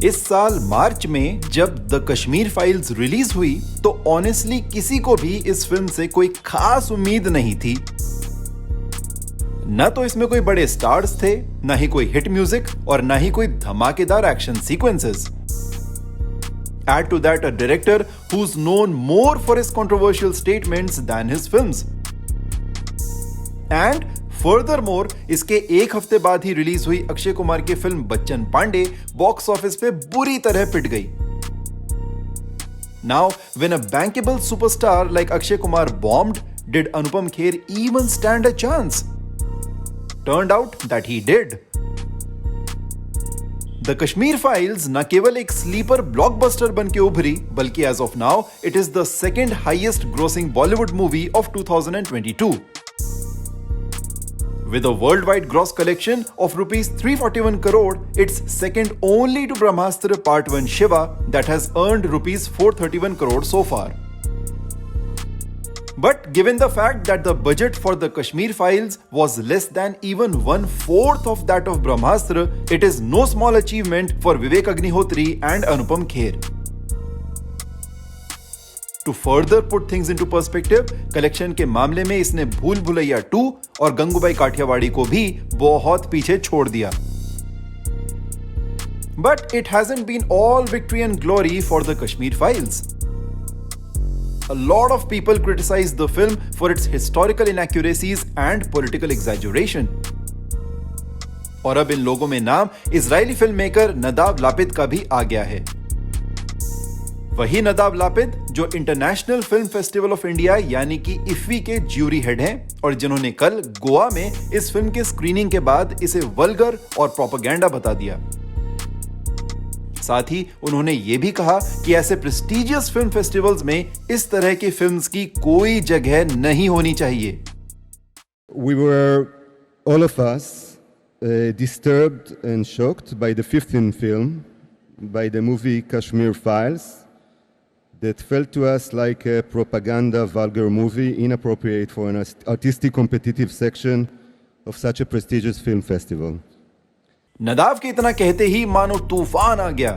इस साल मार्च में जब द कश्मीर फाइल्स रिलीज हुई तो ऑनेस्टली किसी को भी इस फिल्म से कोई खास उम्मीद नहीं थी। न तो इसमें कोई बड़े स्टार्स थे, न ही कोई हिट म्यूजिक और न ही कोई धमाकेदार action sequences. Add to that a director who's known more for his controversial statements than his films. And furthermore, इसके एक हफ्ते बाद ही रिलीज हुई अक्षय कुमार की film Bachchan Pandey box office पे बुरी तरह पिट गई। Now, when a bankable superstar like Akshay Kumar bombed, did Anupam Kher even stand a chance? Turned out that he did. The Kashmir files न केवल एक स्लीपर ब्लॉकबस्टर बनके उभरी, बल्कि as of now it is the second highest grossing Bollywood movie of 2022 with a worldwide gross collection of rupees 341 crore. It's second only to Brahmastra Part 1 Shiva that has earned rupees 431 crore so far. But given the fact that the budget for the Kashmir Files was less than even 1/4 of that of Brahmastra, it is no small achievement for Vivek Agnihotri and Anupam Kher. To further put things into perspective, collection के मामले में इसने भूल भुलैया 2 और गंगूबाई काठियावाड़ी को भी बहुत पीछे छोड़ दिया। But it hasn't been all victory and glory for the Kashmir Files. A lot of people criticized the film for its historical inaccuracies and political exaggeration. और अब इन लोगों में नाम इजरायली फिल्म मेकर नदाब लापिद का भी आ गया है। वही नदाब लापिद जो international film festival of India यानी कि इफ्फी के ज्यूरी हेड हैं और जिन्होंने कल गोवा में इस फिल्म के स्क्रीनिंग के बाद इसे वल्गर और प्रोपेगेंडा बता दिया। साथ ही उन्होंने ये भी कहा कि ऐसे प्रेस्टिजियस फिल्म फेस्टिवल्स में इस तरह की फिल्म्स की कोई जगह नहीं होनी चाहिए। We were all of us disturbed and shocked by the 15th film, by the movie Kashmir Files, that felt to us like a propaganda vulgar movie, inappropriate for an artistic competitive section of such a prestigious film festival. नदाब के इतना कहते ही मानो तूफान आ गया।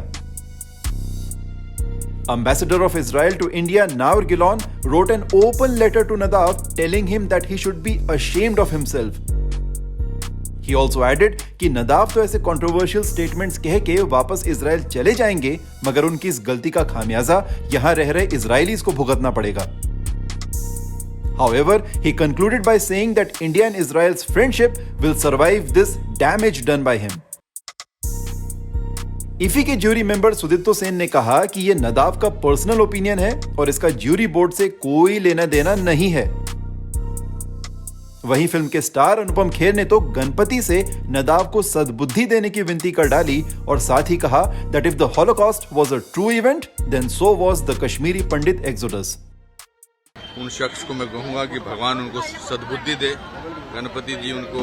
Ambassador of Israel to India Naor Gilon wrote an open letter to Nadav telling him that he should be ashamed of himself. He also added कि नदाव तो ऐसे controversial statements कह के वापस इजराइल चले जाएंगे, मगर उनकी इस गलती का खामियाजा यहां रह रहे इजरायलीज को भुगतना पड़ेगा। However, he concluded by saying that India and Israel's friendship will survive this damage done by him. IFFI के ज्यूरी मेंबर सुदित्तो सेन ने कहा कि यह नदाव का पर्सनल ओपिनियन है और इसका ज्यूरी बोर्ड से कोई लेना देना नहीं है। वहीं फिल्म के स्टार अनुपम खेर ने तो गणपति से नदाव को सद्बुद्धि देने की विनती कर डाली और साथ ही कहा that if the Holocaust was a true event, then so was the Kashmiri Pandit exodus. उन शख्स को मैं कहूँगा कि भगवान उनको सद्बुद्धि दे, गणपति जी उनको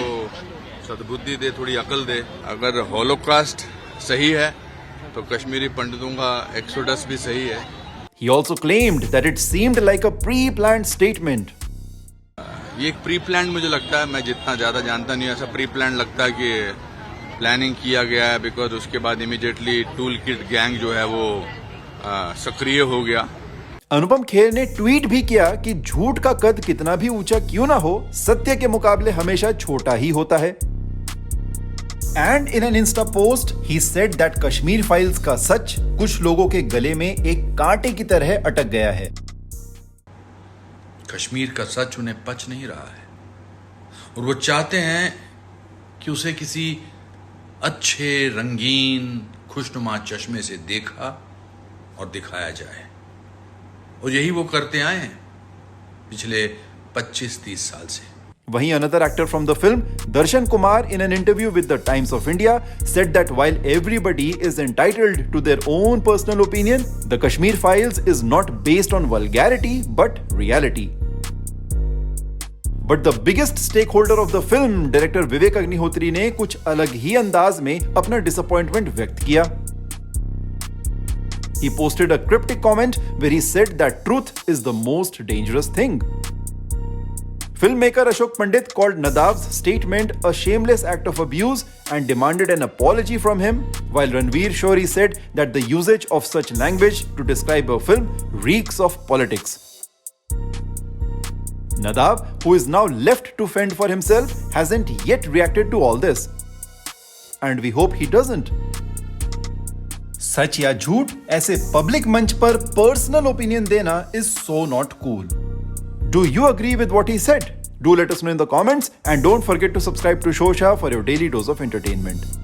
सद्बुद्धि दे, थोड़ी अकल दे। अगर हॉलोकास्ट सही है तो कश्मीरी पंडितों का एक्सोडस भी सही है। He also claimed that it seemed like a pre-planned statement. ये एक प्री प्लान मुझे लगता है, मैं जितना ज्यादा जानता नहीं, ऐसा प्री प्लान लगता है कि प्लानिंग किया गया है, बिकॉज उसके बाद इमीडिएटली टूल किट गैंग जो है वो सक्रिय हो गया। अनुपम खेर ने ट्वीट भी किया कि झूठ का कद कितना भी ऊंचा क्यों ना हो, सत्य के मुकाबले हमेशा छोटा ही होता है। And in an Insta post he said that Kashmir files का सच कुछ लोगों के गले में एक कांटे की तरह अटक गया है। कश्मीर का सच उन्हें पच नहीं रहा है और वो चाहते हैं कि उसे किसी अच्छे रंगीन खुशनुमा चश्मे से देखा और दिखाया जाए, और यही वो करते आए हैं पिछले 25-30 साल से। वहीं another actor from the film, Darshan Kumar, in an interview with the Times of India, said that while everybody is entitled to their own personal opinion, the Kashmir Files is not based on vulgarity but reality. But the biggest stakeholder of the film, director Vivek Agnihotri, ने कुछ अलग ही अंदाज में अपना disappointment व्यक्त किया। He posted a cryptic comment where he said that truth is the most dangerous thing. Filmmaker Ashok Pandit called Nadav's statement a shameless act of abuse and demanded an apology from him, while Ranveer Shori said that the usage of such language to describe a film reeks of politics. Nadav, who is now left to fend for himself, hasn't yet reacted to all this. And we hope he doesn't. सच या झूठ ऐसे public मंच पर personal opinion देना is so not cool. Do you agree with what he said? Do let us know in the comments and don't forget to subscribe to Shosha for your daily dose of entertainment.